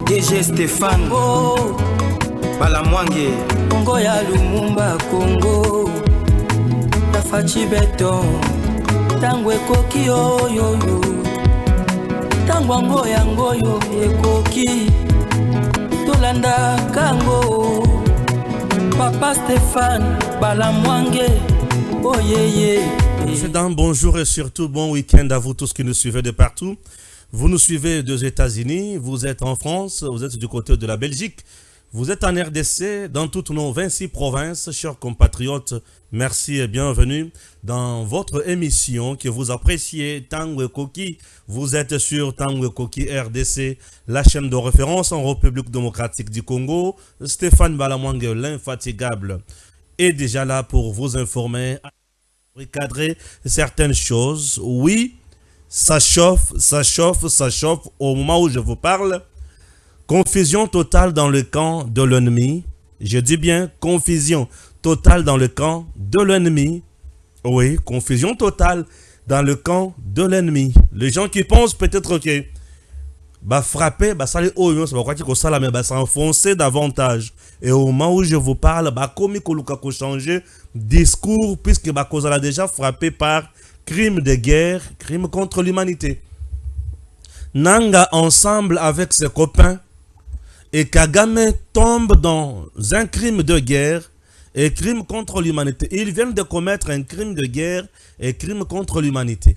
DG Stéphane Balamwange Congo ya Lumumba Congo Tafachi Beton Tango ekoki oyo Tango ngoyo ekoki Tolanda kango Papa Stéphane Balamwange Oh yeah. Président, bonjour et surtout bon week-end à vous tous qui nous suivez de partout. Vous nous suivez des États-Unis, vous êtes en France, vous êtes du côté de la Belgique, vous êtes en RDC, dans toutes nos 26 provinces. Chers compatriotes, merci et bienvenue dans votre émission que vous appréciez, Tango Koki. Vous êtes sur Tango Koki RDC, la chaîne de référence en République démocratique du Congo. Stéphane Balamwange, l'infatigable, est déjà là pour vous informer, recadrer certaines choses. Oui, ça chauffe au moment où je vous parle. Confusion totale dans le camp de l'ennemi. Je dis bien confusion totale dans le camp de l'ennemi. Oui, confusion totale dans le camp de l'ennemi. Les gens qui pensent peut-être que frapper, ça les oyo, ça va croire que ça la mais s'enfoncer davantage. Et au moment où je vous parle, comme il changer discours puisque cause a déjà frappé par crime de guerre, crime contre l'humanité. Nanga ensemble avec ses copains et Kagame tombe dans un crime de guerre et crime contre l'humanité. Ils viennent de commettre un crime de guerre et crime contre l'humanité.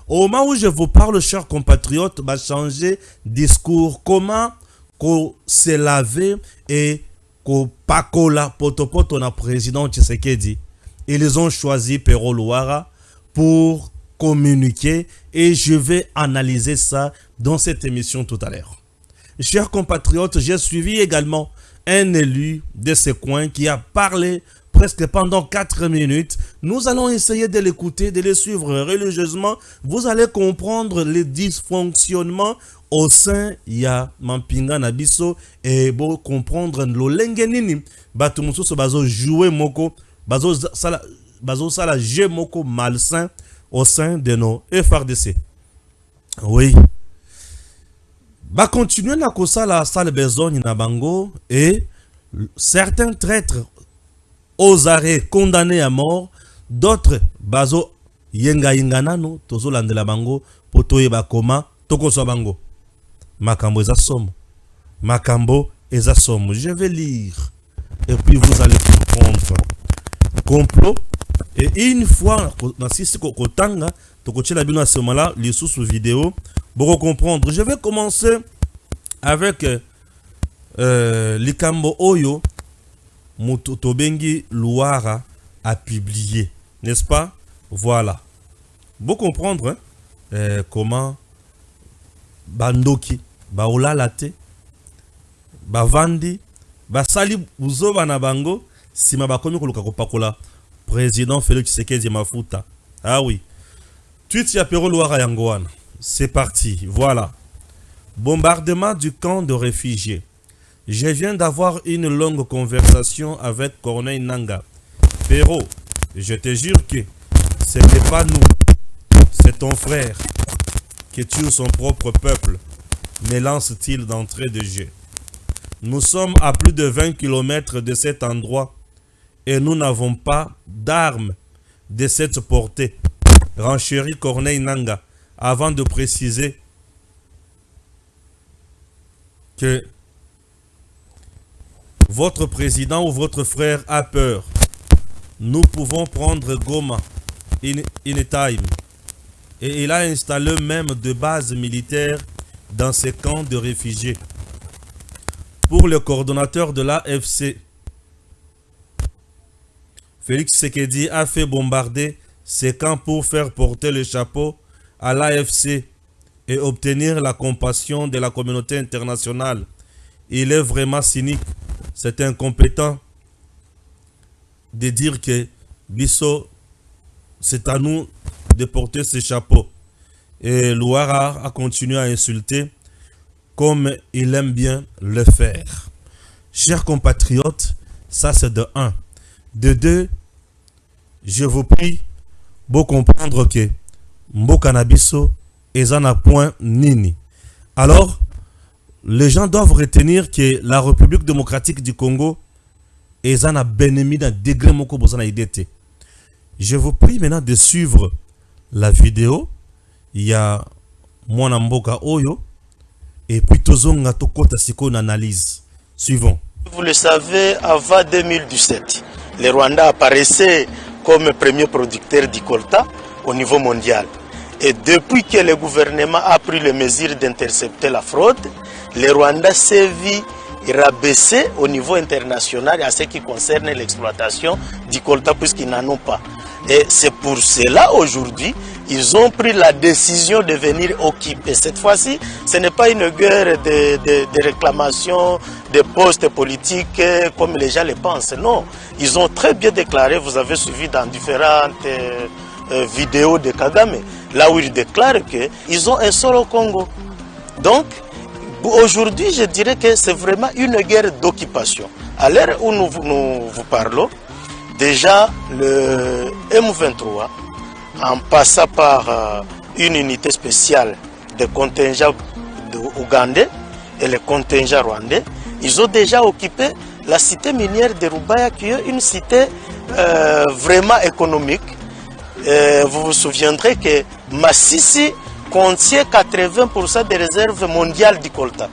Au moment où je vous parle, chers compatriotes, changer discours. Comment se laver et pakola potopoto na président Tshisekedi. Ils ont choisi Pero Luara pour communiquer et je vais analyser ça dans cette émission tout à l'heure. Chers compatriotes, j'ai suivi également un élu de ce coin qui a parlé presque pendant 4 minutes. Nous allons essayer de l'écouter, de le suivre religieusement. Vous allez comprendre les dysfonctionnements au sein ya Mampinga Nabiso et bon comprendre l'olenge nini batu mususu bazo jouer moko bazo sala jeu moko malsain au sein de nos FRDC. Oui. Continuer na kosala sale besogne na bango et certains traîtres aux arrêts condamnés à mort, d'autres bazo yenga nano tozo landela bango poto yeba koma tokoso bango. Makambo eza somo. Makambo eza somo. Je vais lire et puis vous allez comprendre. Complot. Et une fois dans sisi kokotanga tokochela bino à ce moment-là les sous vidéo pour comprendre. Je vais commencer avec Likambo Oyo Mutobengi Luara a publié, n'est-ce pas? Voilà. Pour comprendre comment Bandoki Baola Late Bavandi Basali Uzoba na bango Sima bakomi koluka kopakola président Félix Tshisekedi Mafuta. Ah oui. Tweet ya Pero Luara Yangoana. C'est parti. Voilà. Bombardement du camp de réfugiés. Je viens d'avoir une longue conversation avec Corneille Nanga. Pero, je te jure que ce n'est pas nous, c'est ton frère qui tue son propre peuple, me lance-t-il d'entrée de jeu. Nous sommes à plus de 20 km de cet endroit et nous n'avons pas d'armes de cette portée. Renchérit Corneille Nanga avant de préciser que votre président ou votre frère a peur. Nous pouvons prendre Goma in time. Et il a installé même de bases militaires dans ces camps de réfugiés. Pour le coordonnateur de l'AFC, Félix Tshisekedi a fait bombarder ces camps pour faire porter le chapeau à l'AFC et obtenir la compassion de la communauté internationale. Il est vraiment cynique. C'est incompétent de dire que Bisso, c'est à nous de porter ce chapeau. Et Luara a continué à insulter comme il aime bien le faire. Chers compatriotes, ça c'est de 1. De 2, je vous prie de comprendre que Mboka na biso ezana point nini. Alors, les gens doivent retenir que la République démocratique du Congo est un ennemi d'un degré moko bozana idete. Je vous prie maintenant de suivre la vidéo. Il y a Mwana Mboka Oyo et puis tozonga tokota siko une analyse. Suivons. Vous le savez, avant 2017, le Rwanda apparaissait comme premier producteur du colta au niveau mondial. Et depuis que le gouvernement a pris les mesures d'intercepter la fraude, le Rwanda s'est vu rabaissé au niveau international à ce qui concerne l'exploitation du colta puisqu'ils n'en ont pas. Et c'est pour cela aujourd'hui, ils ont pris la décision de venir occuper. Cette fois-ci, ce n'est pas une guerre de réclamation de postes politiques comme les gens le pensent. Non, ils ont très bien déclaré, vous avez suivi dans différentes vidéos de Kagame, là où ils déclarent qu'ils ont un seul au Congo. Donc, aujourd'hui, je dirais que c'est vraiment une guerre d'occupation. À l'heure où nous vous parlons, déjà le M23, en passant par une unité spéciale de contingents ougandais et le contingent rwandais, ils ont déjà occupé la cité minière de Rubaya, qui est une cité vraiment économique. Vous vous souviendrez que Massissi contient 80% des réserves mondiales du colta.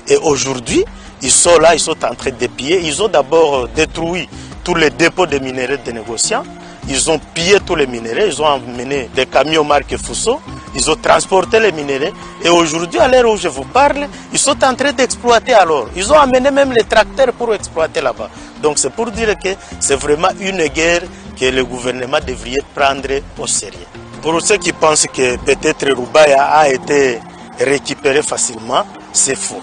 Et aujourd'hui, ils sont là, ils sont en train de piller. Ils ont d'abord détruit tous les dépôts de minerais des négociants. Ils ont pillé tous les minéraux, ils ont emmené des camions marque Fuso, ils ont transporté les minéraux. Et aujourd'hui, à l'heure où je vous parle, ils sont en train d'exploiter alors. Ils ont amené même les tracteurs pour exploiter là-bas. Donc c'est pour dire que c'est vraiment une guerre que le gouvernement devrait prendre au sérieux. Pour ceux qui pensent que peut-être Rubaya a été récupéré facilement, c'est faux.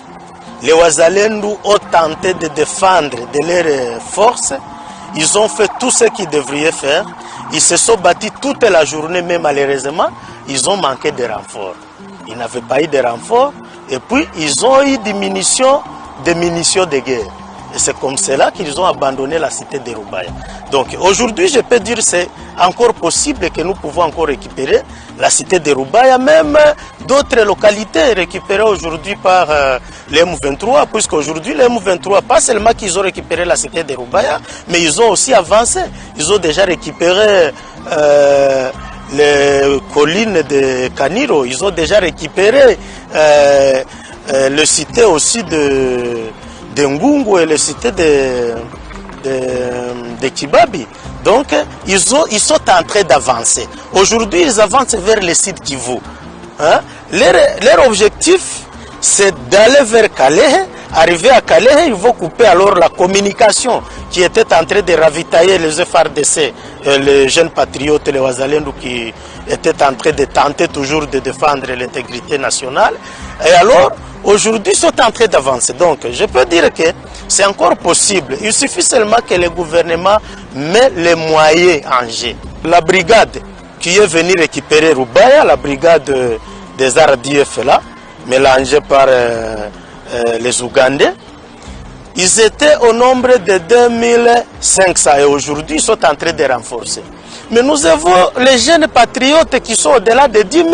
Les Ouazalendou ont tenté de défendre de leurs forces. Ils ont fait tout ce qu'ils devraient faire. Ils se sont battus toute la journée, mais malheureusement, ils ont manqué de renforts. Ils n'avaient pas eu de renforts. Et puis, ils ont eu des munitions de guerre. Et c'est comme cela qu'ils ont abandonné la cité de Rubaya. Donc aujourd'hui, je peux dire que c'est encore possible que nous pouvons encore récupérer la cité de Rubaya, même d'autres localités récupérées aujourd'hui par les M23, puisqu'aujourd'hui les M23, pas seulement qu'ils ont récupéré la cité de Rubaya, mais ils ont aussi avancé. Ils ont déjà récupéré les collines de Kaniro, ils ont déjà récupéré le cité aussi de Ngungu et le cité de Kibabi. Donc, ils sont en train d'avancer. Aujourd'hui, ils avancent vers le site Kivu. Hein? Leur objectif, c'est d'aller vers Calais. Arriver à Calais, ils vont couper alors la communication qui était en train de ravitailler les FRDC, les jeunes patriotes, les Ouazalendou qui étaient en train de tenter toujours de défendre l'intégrité nationale. Et alors, aujourd'hui, ils sont en train d'avancer. Donc, je peux dire que c'est encore possible. Il suffit seulement que le gouvernement met les moyens en jeu. La brigade qui est venue récupérer Rubaya, la brigade des RDF là, mélangée par les Ougandais, ils étaient au nombre de 2500 et aujourd'hui, ils sont en train de renforcer. Mais nous avons les jeunes patriotes qui sont au-delà de 10 000.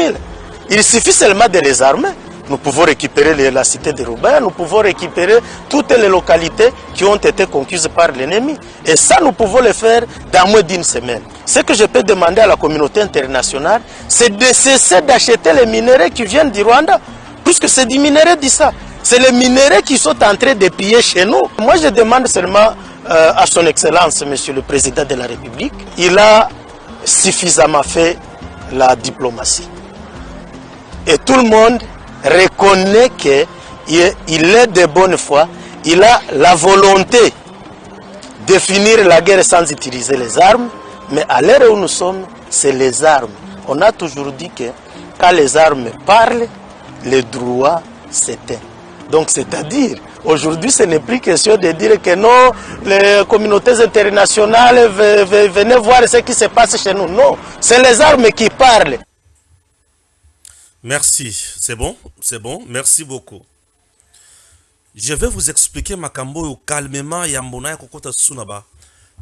Il suffit seulement de les armer. Nous pouvons récupérer la cité de Rubaya, nous pouvons récupérer toutes les localités qui ont été conquises par l'ennemi. Et ça, nous pouvons le faire dans moins d'une semaine. Ce que je peux demander à la communauté internationale, c'est de cesser d'acheter les minéraux qui viennent du Rwanda, puisque c'est du minerai d'Issa. C'est les minéraux qui sont en train de piller chez nous. Moi, je demande seulement à son Excellence, Monsieur le Président de la République, il a suffisamment fait la diplomatie. Et tout le monde reconnaît qu'il est de bonne foi, il a la volonté de finir la guerre sans utiliser les armes, mais à l'heure où nous sommes, c'est les armes. On a toujours dit que quand les armes parlent, le droit s'éteint. Donc c'est-à-dire, aujourd'hui ce n'est plus question de dire que non, les communautés internationales venez voir ce qui se passe chez nous. Non, c'est les armes qui parlent. Merci, c'est bon, merci beaucoup. Je vais vous expliquer makambo calmement yambona ya kokota sunaba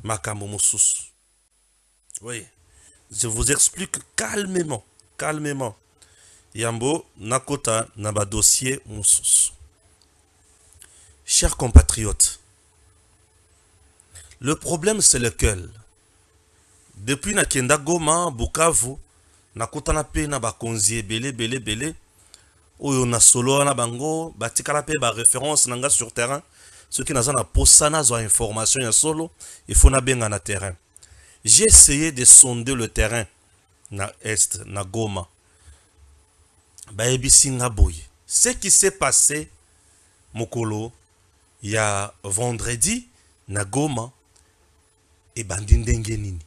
makambo mususu. Oui, je vous explique calmement. Yambo nakota naba dossier mususu. Chers compatriotes, le problème c'est lequel? Depuis Nakenda Goma, Bukavu, nakutana pe na bakonzi belé, oyo na solo na bango, batikala pe ba référence nanga sur terrain, ceux qui n'ont pas posana zo information ya solo, il faut na benga na terrain. J'ai essayé de sonder le terrain na est, na Goma. Baebisi nga boye. Ce qui s'est passé, mokolo, il y a vendredi, na Goma, et bandindenge nini.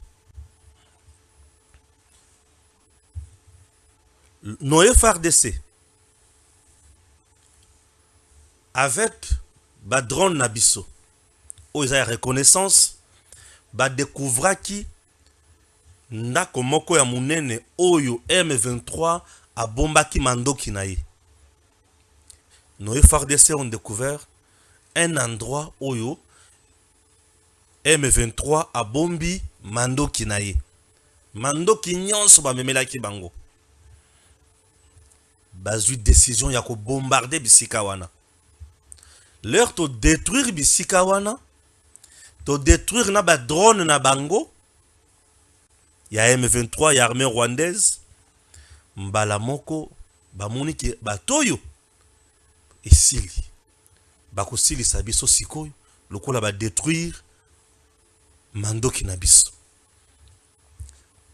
Nos FRDC, avec ba drone nabiso, où ils ont reconnaissance, ba découvra qui ndako moko ya munene oyo M23 a bombaki mandoki na ye. Nos FRDC ont découvert un endroit oyo M23 a bombi mandoki na ye. Mandoki nyonso ba memelaki bango. Bazui décision ya ko bombarder bisika wana. Leur to détruire bisika wana, to détruire na ba drone na bango. Ya M23 ya armée rwandaise. Mbala moko ba moniki batoyo esili. Bako sili sabiso sikoyo lokola ba détruire mandoki na biso.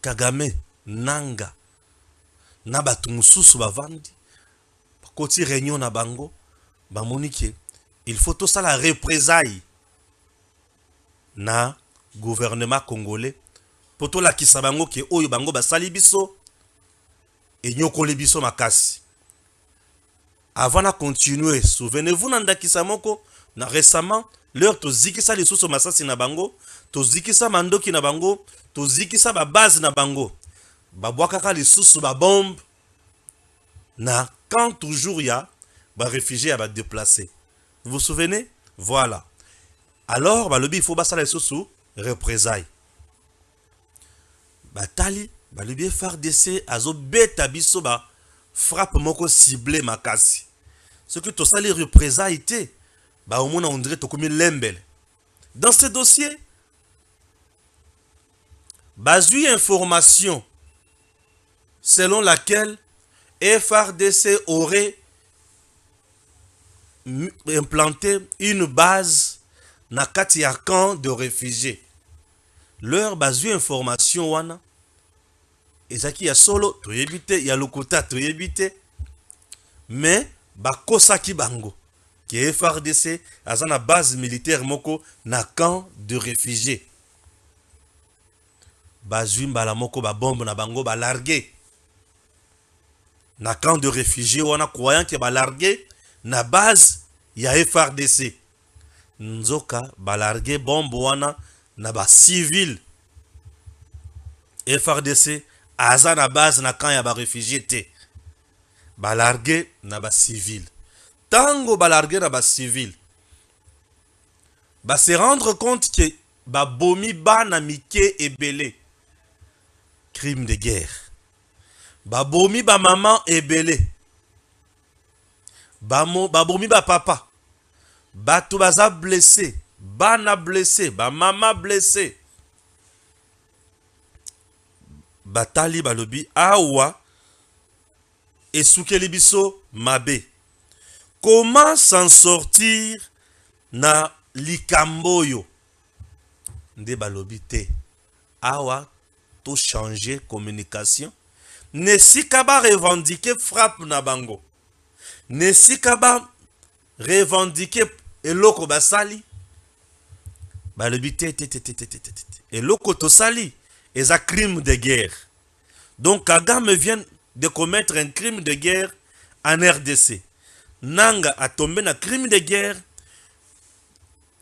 Kagame nanga na batu mususu bavandi koti réunion na bango ba moniki il faut tout ça la représailles na gouvernement congolais poto la kisabango ke oyo bango basali biso et nyokole biso makasi. Avant de continuer, souvenez-vous nanda kisamoko na récemment leur to zikisa les sous masasi na bango, to zikisa mandoki na bango, to zikisa ba base na bango. Ba boakaka les sous ba bombe na quand toujours ya ba réfugiés ba déplacés. Vous vous souvenez? Voilà. Alors ba lobi il faut ba sala les sous représailles. Batali ba lobi FARDC azo beta biso ba frappe moko ciblé makasi. Ce que tout ça les représailles été bah au moins on dirait comme l'embel. Dans ce dossier basui information selon laquelle FARDC aurait implanté une base na kati ya camp de réfugiés. Leur basui information wana ezaki ya solo to yebite ya lokota to yebite mais bakosaki bango ki FARDC azana base militaire moko na camp de réfugiés. Bazui mbala moko ba bombe na bango ba largué na camp de réfugiés wana croyant que ba largué na base ya FARDC. Nzoka ba largué bombe wana na ba civil. FARDC azana base na camp ya ba réfugiés te. Balargué na ba civil. Tango balargué na ba civil. Ba se rendre compte que ba bomi ba na mike ebele. Crime de guerre. Ba bomi ba maman ebele. Ba bomi ba papa. Ba tout baza blessé. Ba na blessé. Ba maman blessé. Batali balobi awa. Et soukeli biso mabe. Comment s'en sortir na likamboyo? Nde balobi te. Awa to changer communication. Ne sikaba revendiquer frappe na bango. Ne sikaba revendiquer eloko basali. Balobi te. Eloko to sali. Eza crime de guerre. Donc Kagame vient de commettre un crime de guerre en RDC. Nanga a tombé dans crime de guerre.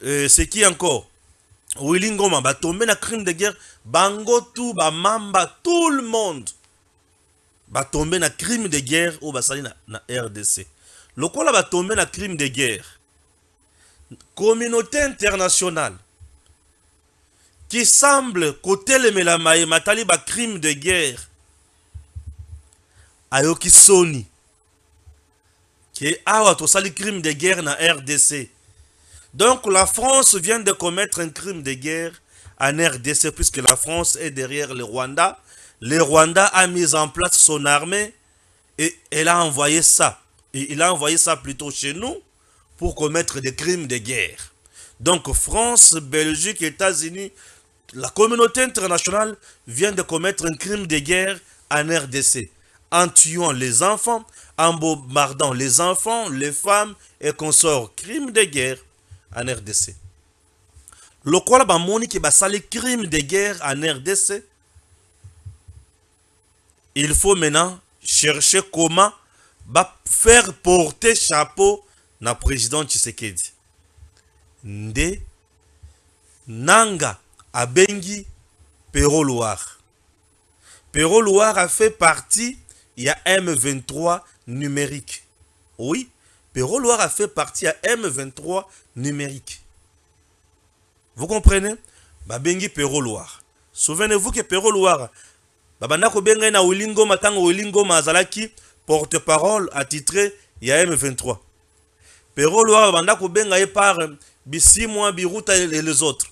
C'est qui encore? Willy Ngoma a tombé dans crime de guerre. Bango tout, Mamba, tout le monde va tomber dans crime de guerre ou basali na RDC. Le quoi va tomber dans crime de guerre. Communauté internationale qui semble côté le melamaye matali ba crime de guerre. Ayoki Sony qui awa to sali crime de guerre na RDC Donc la France vient de commettre un crime de guerre en RDC puisque la France est derrière le Rwanda. Le Rwanda a mis en place son armée et elle a envoyé ça. Et il a envoyé ça plutôt chez nous pour commettre des crimes de guerre. Donc France, Belgique, États-Unis, la communauté internationale vient de commettre un crime de guerre en RDC en tuant les enfants, en bombardant les enfants, les femmes et consorts. Crime de guerre en RDC. Le quoi ba moni qui basali crime de guerre en RDC. Il faut maintenant chercher comment faire porter chapeau na président Tshisekedi. Nde Nanga abengi Pero Loire. Pero Loire a fait partie, il y a M23 numérique. Oui, Pero Loire a fait partie à M23 numérique. Vous comprenez? Babengi Pero Loire. Souvenez-vous que Pero Loire, babandako benga na Wilingo matango Wilingo mazalaki porte-parole attitré il y a M23. Pero Loire babandako benga par Bisimwa, Biruta et les autres.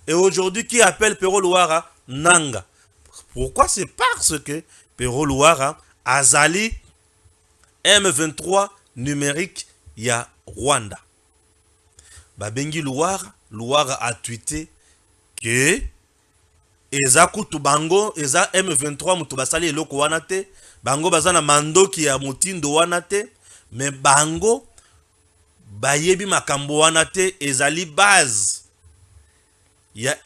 Et aujourd'hui, qui appelle Pero Loire Nanga? Pourquoi? C'est parce que Pero Loire Azali M23 numérique, il y a Rwanda. Babengi Loire a tweeté que Eza kutu bango, Eza M23 mutu basali eloko wana te, bango bazana mandoki ya mutindo wana te, mais bango bayebi makambo wana te, ezali base ya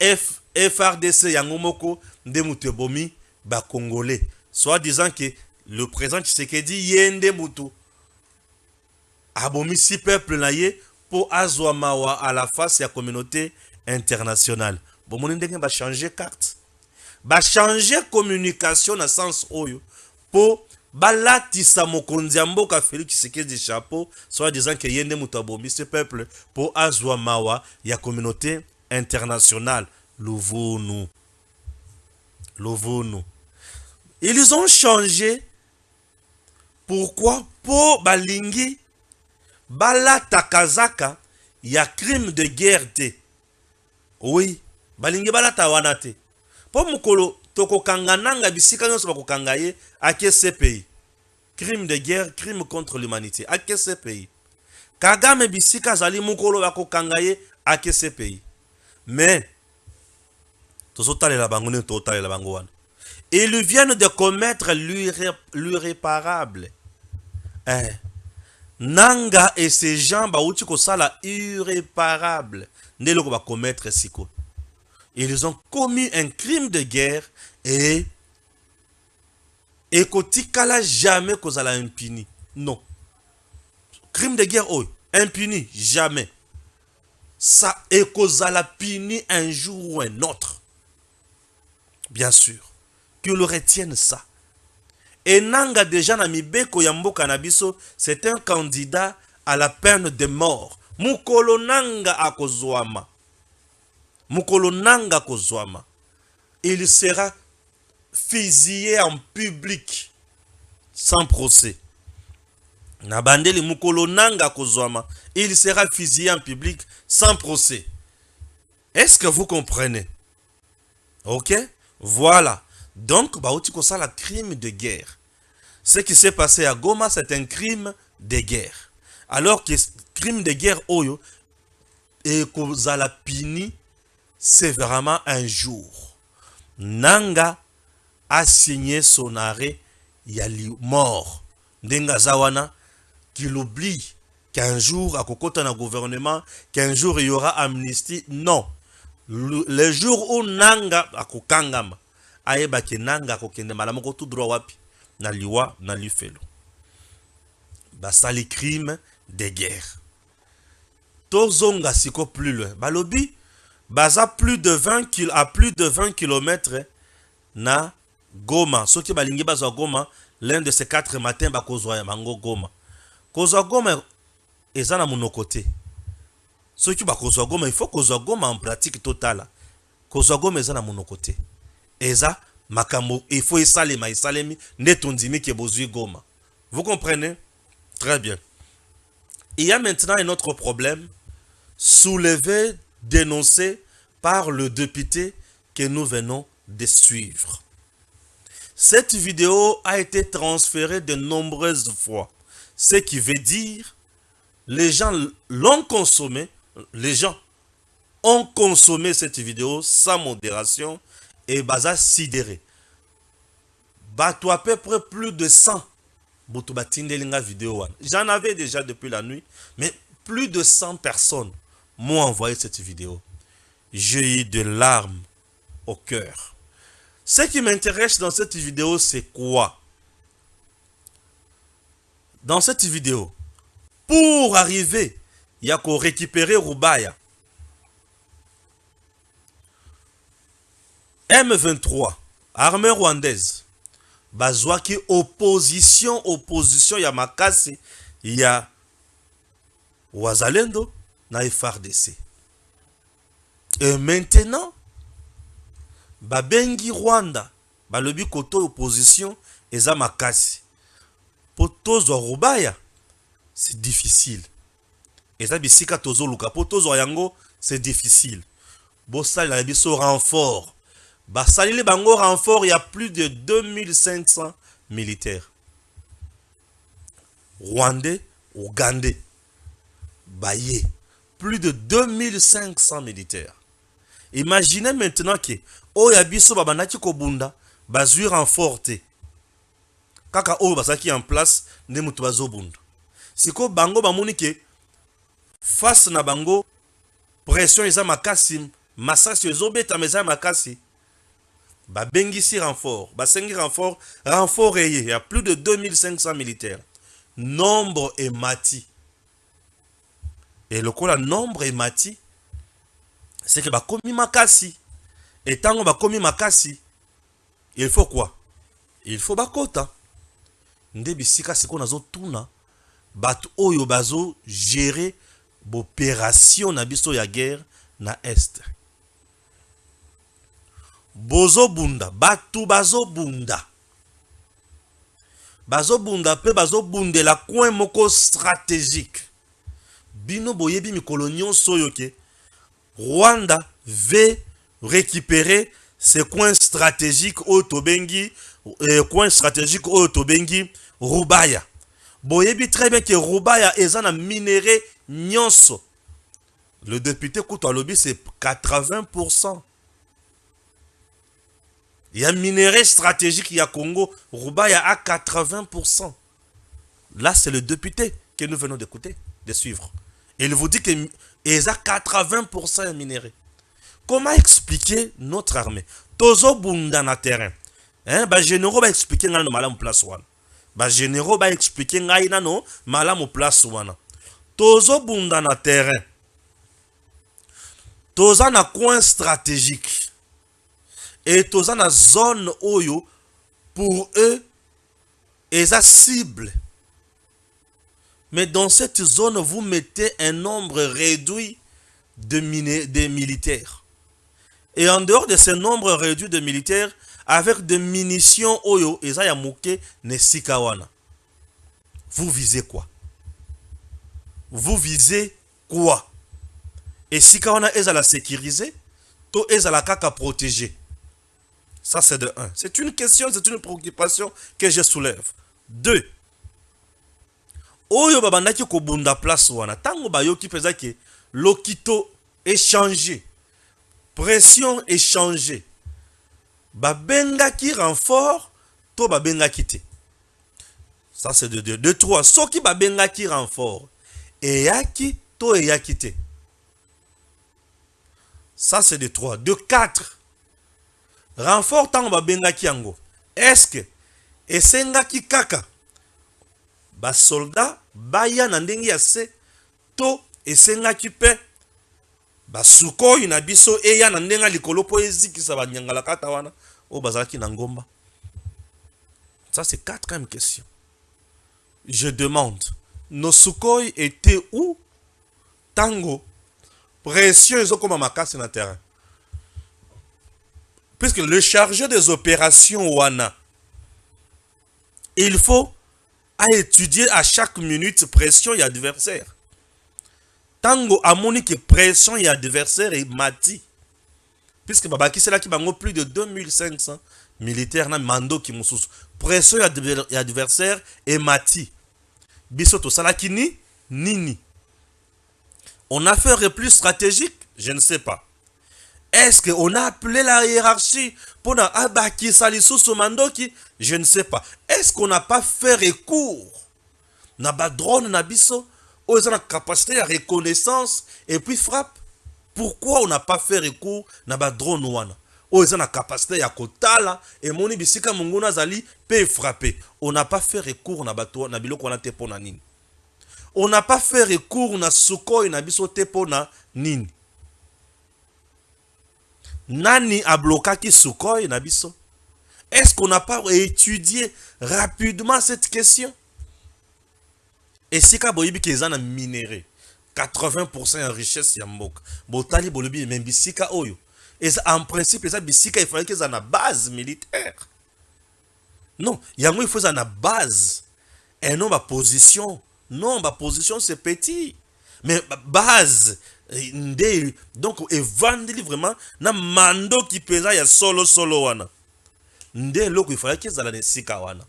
FRDC yango moko nde mutu bomi ba congolais, soit disant que le président Tshisekedi yende mutu abomi si peuple na ye pour azwa mawa à la face ya communauté internationale. Bon mon ndenge ba changer carte, ba changer communication na sens oyo pour balatisa mokonzi ya mboka Félix Tshisekedi chapeau, soit disant que yende mutu abomi ce peuple pour azwa mawa ya communauté internationale. Louvonu. Ils ont changé. Pourquoi? Pour balingi balata kazaka ya crime de guerre te. Oui, balingi balata wana te. Po mukolo toko kangananga bisika nyonso bakokanga ye ake CPI. Crime de guerre, crime contre l'humanité. Ake CPI. Kagame bisika zali mukolo bakokanga ye ake CPI. Mais ils viennent de commettre l'irréparable. Nanga et ses gens bauti ko sala irréparable. Neloko va commettre siko. Ils ont commis un crime de guerre et kotikala jamais kozala impuni. Non. Crime de guerre oh, impuni jamais. Ça est kozala puni un jour ou un autre. Bien sûr, que le retienne ça. Et Nanga déjà na mibeko ya mboka na biso, c'est un candidat à la peine de mort. Mukolo Nanga akozwama. Mukolo Nanga kozwama. Il sera fusillé en public sans procès. Nabandeli Mukolo Nanga kozwama. Il sera fusillé en public sans procès. Est-ce que vous comprenez? Ok? Voilà. Donc, baouti ko sala crime de guerre. Ce qui s'est passé à Goma, c'est un crime de guerre. Alors que crime de guerre oyo et kozala pini, c'est vraiment un jour. Nanga a signé son arrêt, yali mort. Ndenga zawana qu'il oublie qu'un jour à kokota na gouvernement, qu'un jour il y aura amnistie. Non. Le jour où Nanga akokangama ayeba ke Nanga akokende malamoko tout droit wapi na liwa na lifelo basali crime de guerre. Tozonga siko plus loin balobi baza plus de 20 km na Goma. Ceux qui balingi bazwa Goma, l'un de ces 4 matins bakozwa ya mango Goma. Kozwa Goma ezana monokote. Ceux qui bakozwa Goma, il faut kozwa Goma en pratique totale. Kozwa Goma ezana monokote. Eza makambo, il faut isalemi netondimi ke bozui Goma. Vous comprenez? Très bien. Il y a maintenant un autre problème. soulevée, dénoncée par le député que nous venons de suivre. Cette vidéo a été transférée de nombreuses fois, ce qui veut dire les gens l'ont consommé, les gens ont consommé cette vidéo sans modération et baza sidéré. Bato à peu près plus de 100 vidéo. J'en avais déjà depuis la nuit, mais plus de 100 personnes m'ont envoyé cette vidéo. J'ai eu des larmes au cœur. Ce qui m'intéresse dans cette vidéo, c'est quoi? Dans cette vidéo, pour arriver, il y a qu'à récupérer Rubaya. M23, armée rwandaise. Bazwaki opposition ya makasi ya Wazalendo na FARDC. Et maintenant, babengi Rwanda, balobi koto opposition eza makasi. Potozo Rubaya, c'est difficile. Eza bisika tozo luka potozo yango, c'est difficile. Bosali na biso renfort. Basalile bango renfort, il y a plus de 2500 militaires. Rwandais, Ougandais, Baye, plus de 2500 militaires. Imaginez maintenant que Oyabiso Babanaki Kobunda, Bazui renforté. Kaka Oyo Basaki en place, Nemutu Bazobunda. Siko Bango Bamonike, face na Bango, pression Eza Makasi, massacre Ezobeta Meza Makasi. Bengisi renfort, Basengi renfort, renfort rayé, il y a plus de 2500 militaires. Nombre est mati. Et le coup, la nombre est mati, c'est que Bakomi Makasi. Et tant que Bakomi Makasi, il faut quoi? Il faut Bakota. Ndebisika siko nazo tuna, bat oyo bazo gérer l'opération na biso ya guerre na Est. Bozo bunda, batu bazo bunda. Bazo bunda pe bazo bunde la coin moko stratégique. Bino boyebi mikolonyon soyoke. Rwanda veut récupérer ces coins stratégiques au Tobengi, coins stratégiques au Tobengi, Rubaya. Boyebi très bien que Rubaya est un minerai nyonso. Le député Kouta Lobby c'est 80%. Il y a un minerai stratégique, il y a Congo, Rubaya à 80%. Là, c'est le député que nous venons d'écouter, de suivre. Et il vous dit qu'il y a 80% de minerai. Comment expliquer notre armée? Tozo bunda na terrain. Ba généraux va expliquer nga no malamu place wana. Ba généraux va expliquer nga ina no malamu place wana. Tozo bunda na terrain. Toza na coin stratégique. Et toza na zone oyo pour eux eza cible. Mais dans cette zone vous mettez un nombre réduit de militaires. Et en dehors de ce nombre réduit de militaires, avec des munitions oyo eza ya moke ne sikawana. Vous visez quoi? Vous visez quoi? Et sikawana eza la sécuriser, to eza la kaka protéger. Ça, c'est de 1. C'est une question, c'est une préoccupation que je soulève. 2. Oyo babandaki ko bunda place wana. Tango bayoki peza ke lokito échangé. Pression échangée. Babengaki renfort, to babengaki te. Ça, c'est de 2. De 3. Soki babengaki renfort. Eyaki, to eyaki te. Ça, c'est de 3. De 4. Renfort tango babengaki yango. Est-ce que esengaki kaka ba soldat baya na ndenge ya se to esengaki pe ba Sukhoi na biso eya na ndenga likolo po ezikisa ba nyangala kata wana o bazalaki na ngomba? Ça c'est 4e question. Je demande, nos Sukhoi étaient où tango pression ezokoma makasi na terrain? Puisque le chargé des opérations Wana, il faut à étudier à chaque minute pression et adversaire. Tango amoni que pression et adversaire et mati. Puisque babaki c'est là qui bango plus de 2500 militaires na mando qui moussous. Pression et adversaire et mati. Bisoto salaki ni nini. On a fait un repli stratégique, je ne sais pas. Est-ce qu'on a appelé la hiérarchie pour abaki salisu somandoki? Je ne sais pas. Est-ce qu'on n'a pas fait recours na ba drone na biso? Ils ont la capacité de reconnaissance et puis frappe. Pourquoi on n'a pas fait recours na ba drone wana? Ils ont la capacité ya kotala et moni bisika munguna zali peut frapper. On n'a pas fait recours na bato na biloko wana te pona nini. On n'a pas fait recours na Sukhoi na biso te pona nini. Nani a bloqué Sukhoi na biso? Est-ce qu'on n'a pas étudié rapidement cette question? Et si ka boyibi kezana minéré 80% en richesse ya mboka. Botali bolobi même bisika oyo. Et en principe ça bisika il fallait qu'ils aient une base militaire. Non, yango il faut une base et non ma position. Non, ma position c'est petit. Mais base donc et vendre vraiment na mando qui pesa ya solo wana. Nde loko il fallait qu'ils aient sika wana.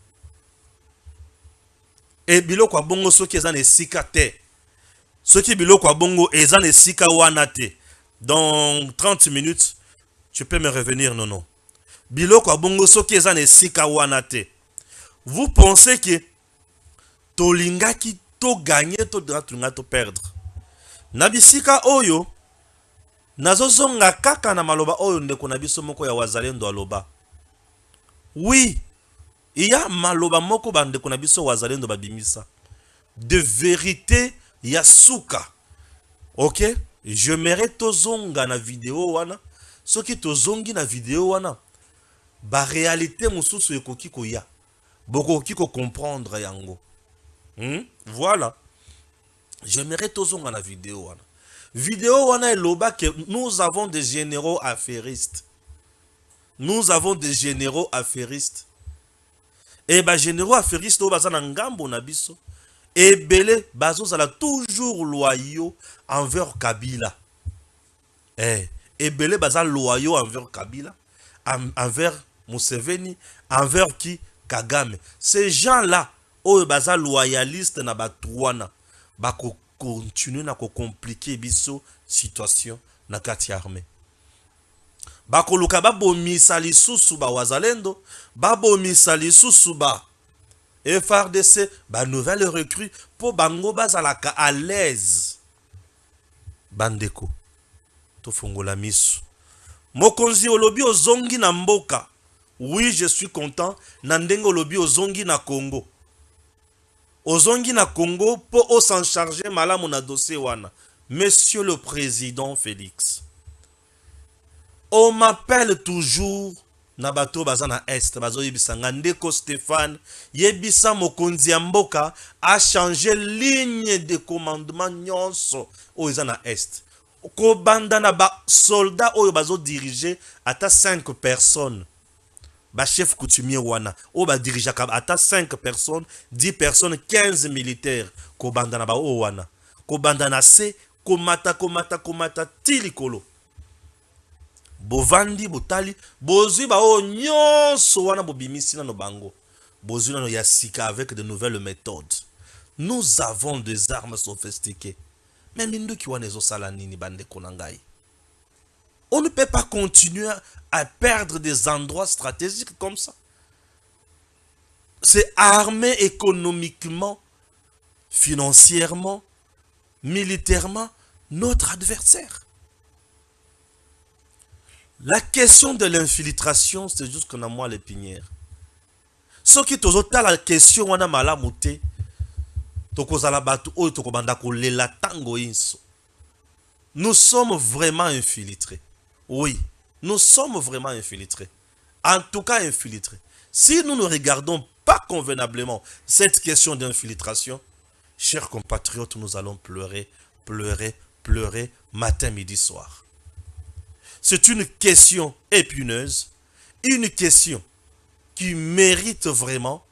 Et biloko a bongo soki ezan esika te. Soki biloko a bongo ezan esika wana te. Dans 30 minutes, tu peux me revenir, non. Biloko a bongo soki ezan esika wana te. Vous pensez que tolinga ki to gagner to perdre. Na bisika oyo nazozonga kaka na maloba oyo ndeko na biso moko ya wazalendo aloba. Oui. Il y a maloba moko bande ko na biso wazalendo babimisa. De vérité ya suka. OK? Je mérite tozonga na vidéo wana. Soki tozongi na vidéo wana. Ba réalité mosusu ekoki ko ya. Bokoki ko comprendre yango. Voilà. Je mérite tozonga na vidéo wana. Vidéo wana eloba que nous avons des généraux affairistes. Nous avons des généraux affairistes. Et bah généraux affairistes bazana ngambo na biso et belé bazo zala toujours loyaux envers Kabila. Et belé bazala loyaux envers Kabila, envers Museveni, envers qui Kagame. Ces gens-là oh bazala loyalistes na batouana ba ko continuer na ko compliquer biso situation na kati armée. Bakoluka babomisa lisusu ba wazalendo, babomisa lisusu ba FRDC, ba nouvelle recrue pour bango bazalaka à l'aise. Bandeko, to fongola misu. Mokonzi olobi ozongi na mboka. Oui, je suis content. Nandenge olobi ozongi na Congo. Ozongi na Congo pour o s'en charger malamu na dossier wana. Monsieur le Président Félix. On m'appelle toujours Nabato Bazana Est, Bazo Yebisanga, Ndeko Stéphane, Yebisa Mokonzi Mboka a changé ligne de commandement nyonso au Izana Est. Ko bandana ba soldat oyo bazo diriger ata 5 personnes. Ba chef coutumier wana o ba diriger ata 5 personnes, 10 personnes, 15 militaires. Ko bandana ba o wana. Ko bandana se komata tilikolo. Bovandi botali bozui ba o nyonso wana bobimisi na no bango bozui na no yasika avec de nouvelles méthodes. Nous avons des armes sophistiquées, mais mindu ki wana ezo sala nini bande konangai. On ne peut pas continuer à perdre des endroits stratégiques comme ça. C'est armé économiquement, financièrement, militairement notre adversaire. La question de l'infiltration, c'est juste qu'on a moi l'épinière. Ce qui est la question, on a malamouté. Nous sommes vraiment infiltrés. Oui, nous sommes vraiment infiltrés. En tout cas, infiltrés. Si nous ne regardons pas convenablement cette question d'infiltration, chers compatriotes, nous allons pleurer, pleurer, pleurer, matin, midi, soir. C'est une question épineuse, une question qui mérite vraiment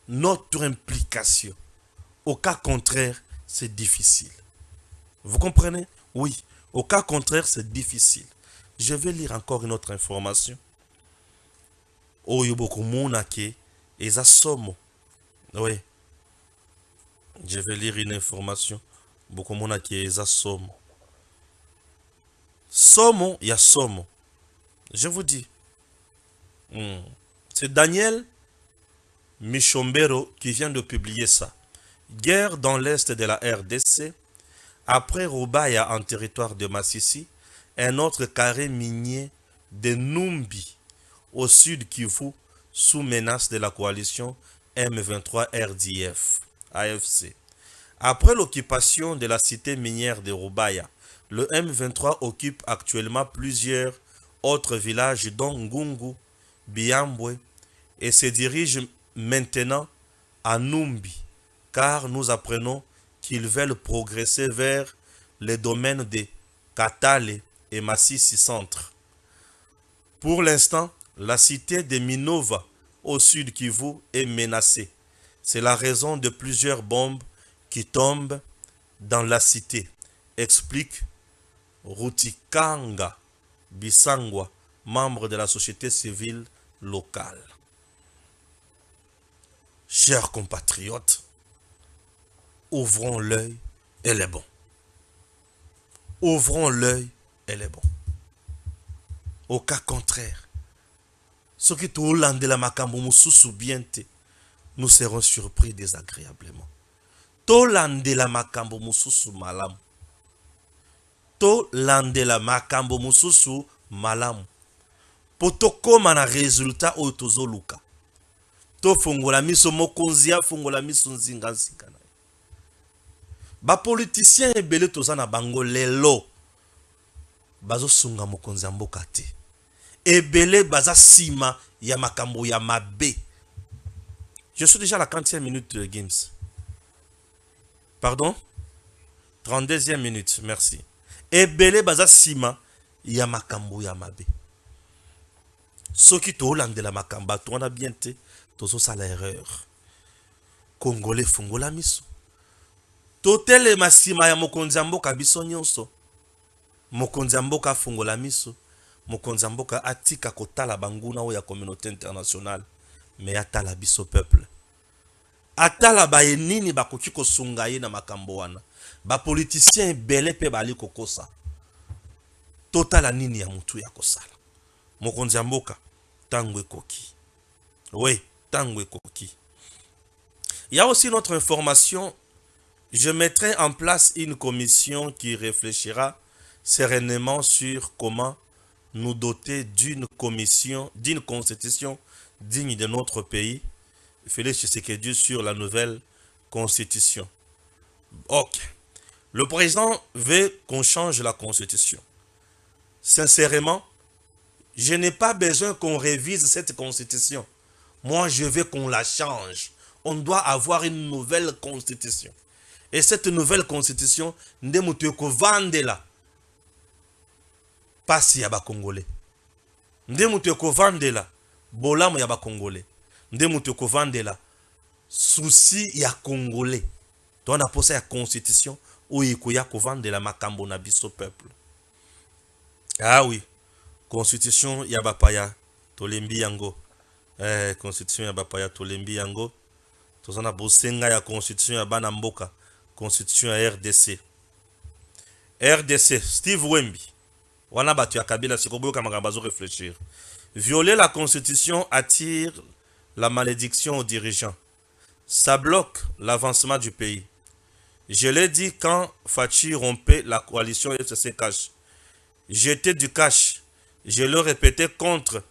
notre implication. Au cas contraire, c'est difficile. Vous comprenez? Oui. Au cas contraire, c'est difficile. Je vais lire encore une autre information. Oyo bokomona ke eza somo. Oui. Je vais lire une information. Bokomona ke eza somo. Somo, il y a somo. Je vous dis. C'est Daniel Michombero qui vient de publier ça. Guerre dans l'est de la RDC. Après Rubaya en territoire de Massissi, un autre carré minier de Numbi au sud Kivu sous menace de la coalition M23 RDF AFC. Après l'occupation de la cité minière de Rubaya, le M23 occupe actuellement plusieurs autres villages dont Ngungu, Biambwe et se dirige maintenant à Numbi car nous apprenons qu'ils veulent progresser vers les domaines de Katale et Massissi Centre. Pour l'instant, la cité de Minova au sud Kivu est menacée. C'est la raison de plusieurs bombes qui tombent dans la cité, explique Rutikanga Bisangwa, membre de la société civile locale. Chers compatriotes, ouvrons l'œil, elle est bon. Ouvrons l'œil, elle est bon. Au cas contraire, ce qui tout de la makambo mususu bien te, nous serons surpris désagréablement. Tolande la makambo mususu malam. Tolande la makambo mususu malam. Potokoma na résultat otozoluka. To fongola miso mokonzia fongola miso nzinga nzinga. Ba politicien ebele toza na bango lelo bazo sunga mokonzi mboka te. Ebele baza sima ya makambo ya mabe. Je suis déjà à la 40e minute de Games. Pardon? 32e minute, merci. Ebele baza sima ya makambo ya mabe. Soki to holandela makamba to na bien te tozo sala erreur. Congolais fongola miso. Totele masima ya mokonzi mboka biso nyonso. Mokonzi mboka fongola miso. Mokonzi mboka atika kotala banguna o ya communauté internationale. Mais atala biso peuple. Atala ba nini bakoki kosunga ye na makambo wana. Ba politicien belé pe bali kokosa. Totala nini ya mutu ya kosala. Mokonzi mboka tangwe koki. Oui, tangwe koki. Il y a aussi une autre information. Je mettrai en place une commission qui réfléchira sereinement sur comment nous doter d'une constitution digne de notre pays. Félix Tshisekedi sur la nouvelle constitution. Ok. Le président veut qu'on change la constitution. Sincèrement, je n'ai pas besoin qu'on révise cette constitution. Moi, je veux qu'on la change. On doit avoir une nouvelle constitution. Et cette nouvelle constitution, ndemuteko vandela. Pasi ya ba Congolais. Ndemuteko vandela. Bolamu ya ba Congolais. Ndemuteko vandela. Souci ya Congolais. Donc on a posé la constitution où il y a vandela makambo na biso peuple. Ah oui. Constitution ya bapaya tolembi yango. Constitution ya bapaya tolembi yango. Tozana bosenga ya constitution ya bana mboka. Constitution ya RDC. RDC, Steve Wemby. Wana batu ya Kabila sikoboyoka makambazo réfléchir. Violer la constitution attire la malédiction aux dirigeants. Ça bloque l'avancement du pays. Je l'ai dit quand Fachi rompait la coalition FCC Cash. J'étais du cash. Je l'ai répété contre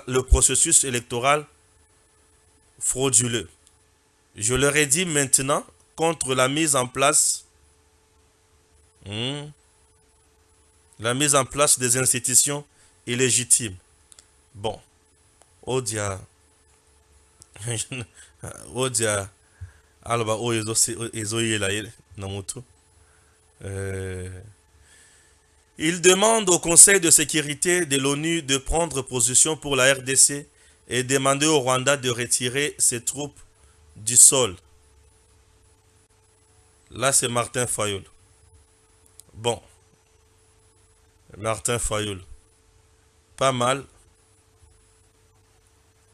le processus électoral frauduleux. Je leur ai dit maintenant contre la mise en place des institutions illégitimes. Bon, Odia Alba o ezoyela na mutu. Il demande au Conseil de sécurité de l'ONU de prendre position pour la RDC et demander au Rwanda de retirer ses troupes du sol. Là, c'est Martin Fayoul. Bon. Martin Fayoul. Pas mal.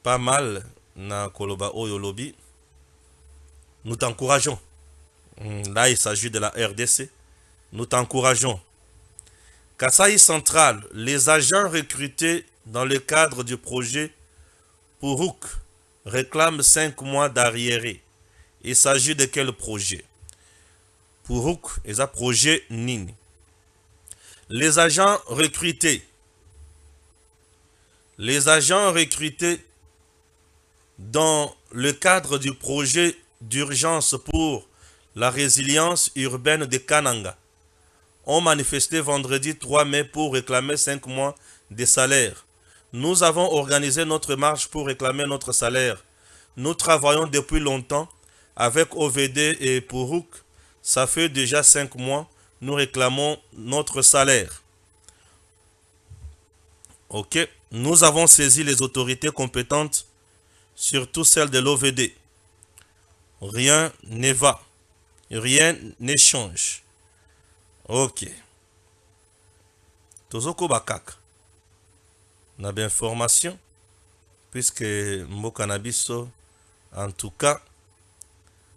Pas mal. Na Koloba Oyo Lobby. Nous t'encourageons. Là, il s'agit de la RDC. Nous t'encourageons. Kasaï Central, les agents recrutés dans le cadre du projet Pourouk réclament 5 mois d'arriéré. Il s'agit de quel projet? Pourouk est un projet Nini. Les agents recrutés dans le cadre du projet d'urgence pour la résilience urbaine de Kananga ont manifesté vendredi 3 mai pour réclamer 5 mois de salaire. Nous avons organisé notre marche pour réclamer notre salaire. Nous travaillons depuis longtemps avec OVD et Pourouk. Ça fait déjà 5 mois. Nous réclamons notre salaire. Ok. Nous avons saisi les autorités compétentes, surtout celles de l'OVD. Rien ne va. Rien ne change. Ok. Tozoko bakaka. Na bien information. Puisque mboka na biso, en tout cas,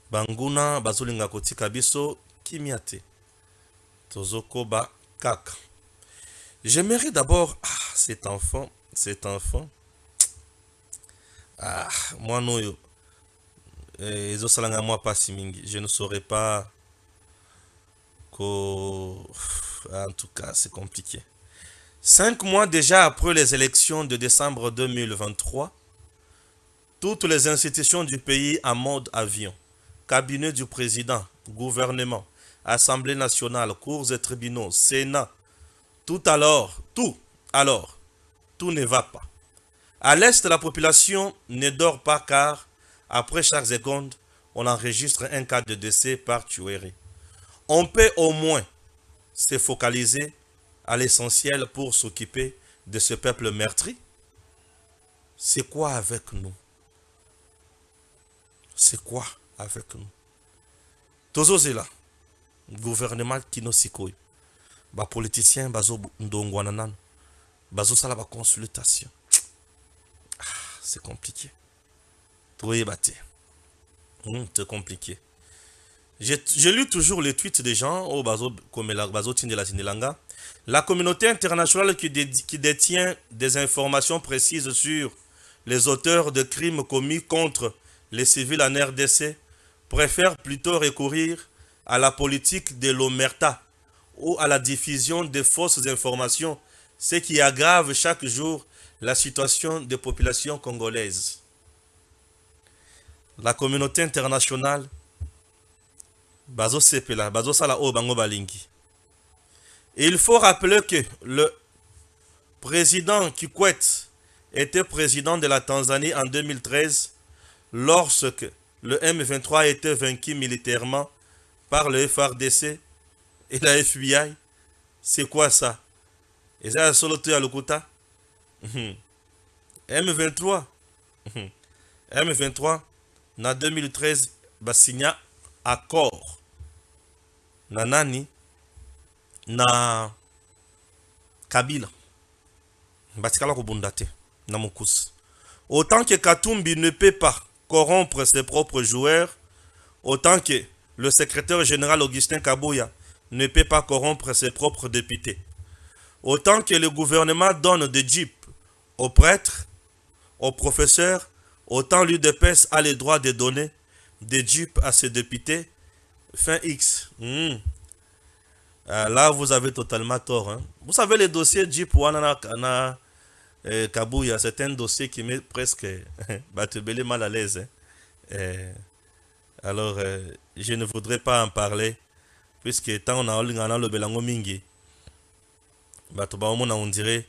banguna bazolinga kotika biso kimiate. Tozoko bakaka. J'aimerais d'abord, cet enfant, moi noyo, ezo salanga moi pas si mingi, je ne saurais pas en tout cas, c'est compliqué. 5 mois déjà après les élections de décembre 2023, toutes les institutions du pays en mode avion, cabinet du président, gouvernement, Assemblée nationale, cours et tribunaux, Sénat, tout ne va pas. À l'est, la population ne dort pas car, après chaque seconde, on enregistre un cas de décès par tuerie. On peut au moins se focaliser à l'essentiel pour s'occuper de ce peuple meurtri. C'est quoi avec nous? C'est quoi avec nous? Tozozela, gouvernement kino sikoy, ba politicien bazo ndongwana nano, bazo sala ba consultation. C'est compliqué. C'est compliqué. Je lis toujours les tweets des gens au bazo Tindelanga. La communauté internationale qui détient des informations précises sur les auteurs de crimes commis contre les civils en RDC préfère plutôt recourir à la politique de l'omerta ou à la diffusion de fausses informations, ce qui aggrave chaque jour la situation des populations congolaises. La communauté internationale bazo sepela bazo sala o bango balingi. Il faut rappeler que le président Kikwete était président de la Tanzanie en 2013 lorsque le M23 a été vaincu militairement par le FRDC et la FBI. C'est quoi ça? Et ça a solo à l'Okuta. M23 en 2013 a signé accord na nani na Kabila batikala kobundate na Mokusi. Autant que Katumbi ne peut pas corrompre ses propres joueurs, autant que le secrétaire général Augustin Kabuya ne peut pas corrompre ses propres députés. Autant que le gouvernement donne des jeeps aux prêtres, aux professeurs, autant l'UDPS a le droit de donner des jeeps à ses députés. Fin X. Là, vous avez totalement tort. Hein. Vous savez, le dossier jeep Wanana Kabuya, c'est un dossier qui met presque Batebele mal à l'aise. Hein. Alors, je ne voudrais pas en parler, puisque tant on a le belango mingi, on dirait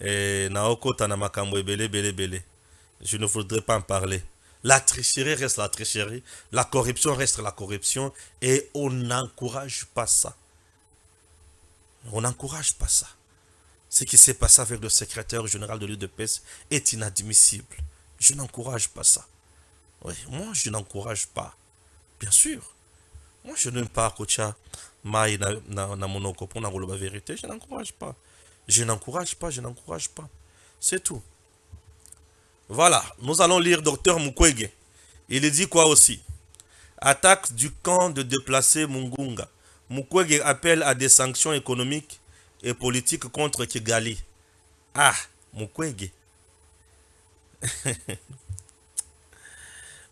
naokota na makambo bele. Je ne voudrais pas en parler. La tricherie reste la tricherie, la corruption reste la corruption, et on n'encourage pas ça. On n'encourage pas ça. Ce qui s'est passé avec le secrétaire général de l'UDPS est inadmissible. Je n'encourage pas ça. Oui, moi je n'encourage pas. Bien sûr. Moi, je n'aime pas Kocha Maï na monoko pour la vérité. Je n'encourage pas. Je n'encourage pas, je n'encourage pas. C'est tout. Voilà, nous allons lire Docteur Mukwege. Il dit quoi aussi? Attaque du camp de déplacés Mungunga. Mukwege appelle à des sanctions économiques et politiques contre Kigali. Ah, Mukwege.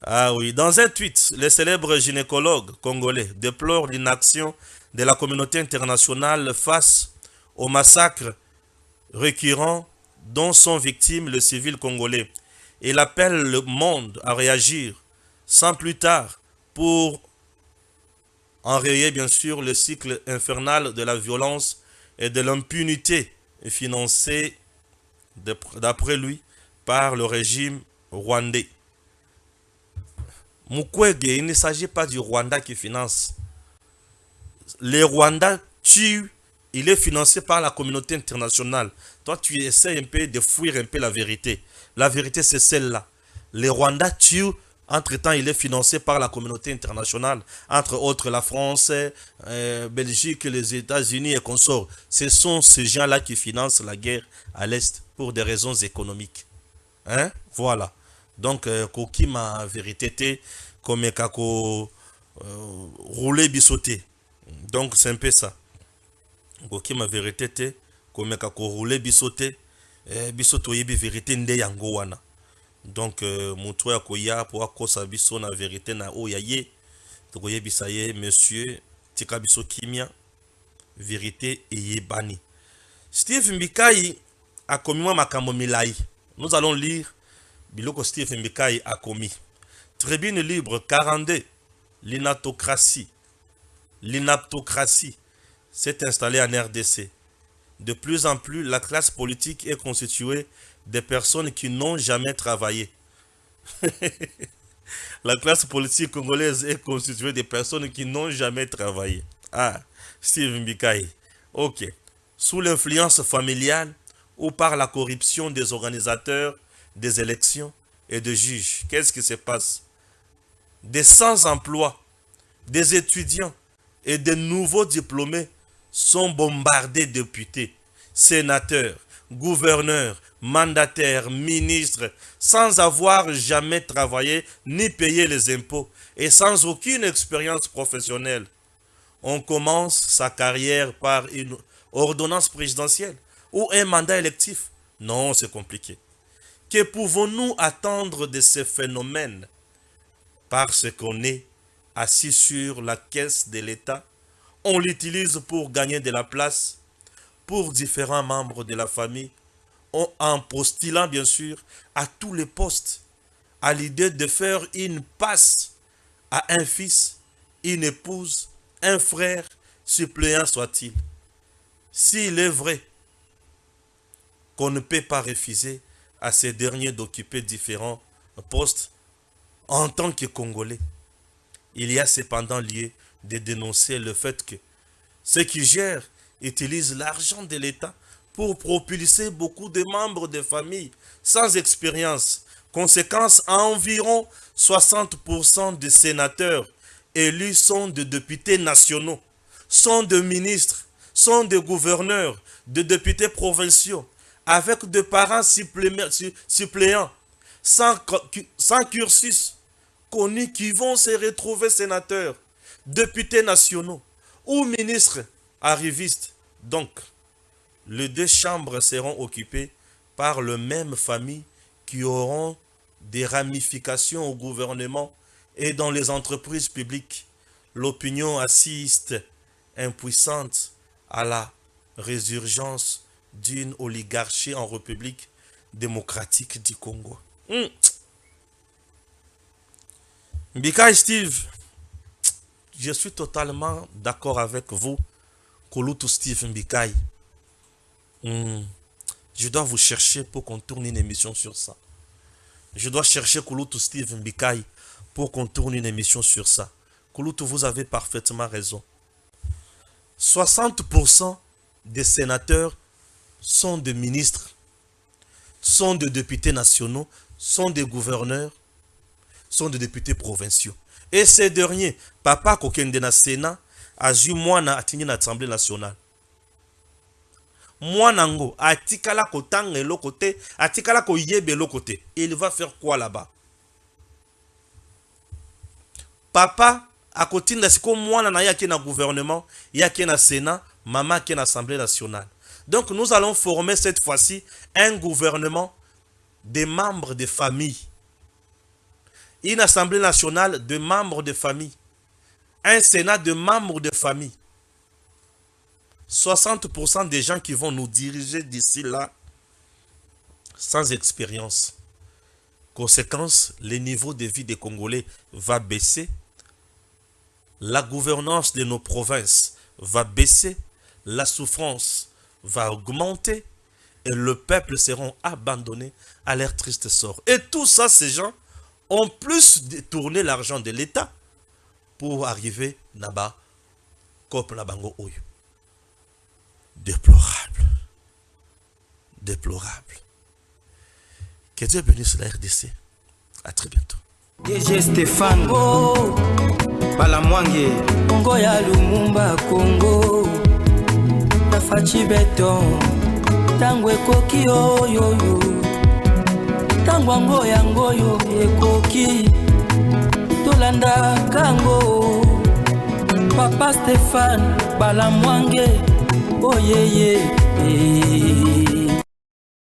Ah oui, dans un tweet, le célèbre gynécologue congolais déplore l'inaction de la communauté internationale face au massacre récurrent dont sont victimes les civils congolais. Il appelle le monde à réagir sans plus tard pour enrayer bien sûr le cycle infernal de la violence et de l'impunité financée d'après lui par le régime rwandais. Mukwege, il ne s'agit pas du Rwanda qui finance. Les Rwandais tuent, il est financé par la communauté internationale. Toi, tu essaies un peu de fuir un peu la vérité. La vérité, c'est celle-là. Les Rwandais tuent, entre-temps, il est financé par la communauté internationale, entre autres la France, Belgique, les États-Unis et consorts. Ce sont ces gens-là qui financent la guerre à l'Est pour des raisons économiques. Hein? Voilà. Donc, koki ma vérité, comme kako rouler bisoté. Donc, c'est un peu ça. Koki ma vérité, comme kako rouler bisoté, bisoto yebi vérité nde yango wana. Donc, muto ya koya po akosa biso na vérité na oyaye. Toko yebi saye, monsieur, tika biso kimia, vérité eyebani. Steve Mbikai a commis makambo milai. Nous allons lire Biloko Steve Mbikai a commis. Tribune libre 42. L'inaptocratie. L'inaptocratie s'est installée en RDC. De plus en plus, la classe politique est constituée de personnes qui n'ont jamais travaillé. La classe politique congolaise est constituée de personnes qui n'ont jamais travaillé. Ah, Steve Mbikai. Ok. Sous l'influence familiale ou par la corruption des organisateurs des élections et des juges. Qu'est-ce qui se passe? Des sans-emploi, des étudiants et des nouveaux diplômés sont bombardés de députés, sénateurs, gouverneurs, mandataires, ministres, sans avoir jamais travaillé ni payé les impôts et sans aucune expérience professionnelle. On commence sa carrière par une ordonnance présidentielle ou un mandat électif. Non, c'est compliqué. Que pouvons-nous attendre de ces phénomènes? Parce qu'on est assis sur la caisse de l'État, on l'utilise pour gagner de la place pour différents membres de la famille, en postulant bien sûr à tous les postes, à l'idée de faire une passe à un fils, une épouse, un frère, suppléant soit-il. S'il est vrai qu'on ne peut pas refuser à ces derniers d'occuper différents postes en tant que Congolais, il y a cependant lieu de dénoncer le fait que ceux qui gèrent utilisent l'argent de l'État pour propulser beaucoup de membres de famille sans expérience. Conséquence, environ 60% des sénateurs élus sont des députés nationaux, sont des ministres, sont des gouverneurs, des députés provinciaux, avec des parents suppléants, sans cursus connus qui vont se retrouver sénateurs, députés nationaux ou ministres arrivistes. Donc, les deux chambres seront occupées par la même famille qui auront des ramifications au gouvernement et dans les entreprises publiques. L'opinion assiste impuissante à la résurgence d'une oligarchie en République démocratique du Congo. Mbikai Steve, je suis totalement d'accord avec vous, Kolutu Steve Mbikai. Je dois vous chercher pour qu'on tourne une émission sur ça. Je dois chercher Kolutu Steve Mbikai pour qu'on tourne une émission sur ça. Kolutu, vous avez parfaitement raison. 60% des sénateurs sont des ministres, sont des députés nationaux, sont des gouverneurs, sont des députés provinciaux. Et ces derniers, papa kokende na Sénat, a eu mwana atingi na Assemblée nationale. Mwana ngo atikala kotanga eloko te, atikala ko yebe eloko te. Il va faire quoi là-bas? Papa a kotinda siko mwana na yaki na gouvernement, yaki na Sénat, maman qui est na Assemblée nationale. Donc nous allons former cette fois-ci un gouvernement des membres de famille. Une Assemblée nationale de membres de famille. Un Sénat de membres de famille. 60% des gens qui vont nous diriger d'ici là, sans expérience. Conséquence, le niveau de vie des Congolais va baisser. La gouvernance de nos provinces va baisser. La souffrance va augmenter. Et le peuple seront abandonnés à leur triste sort. Et tout ça, ces gens ont plus détourné l'argent de l'État pour arriver là-bas, comme la bango oyo. Déplorable. Déplorable. Que Dieu bénisse la RDC. À très bientôt. DG Stéphane Balamwange Congo ya Lumumba Congo Tafachi Beton Tango ekoki oyoyo Tango ngoyo ekoki Tolanda kango Papa Stéphane Balamwange Oyeye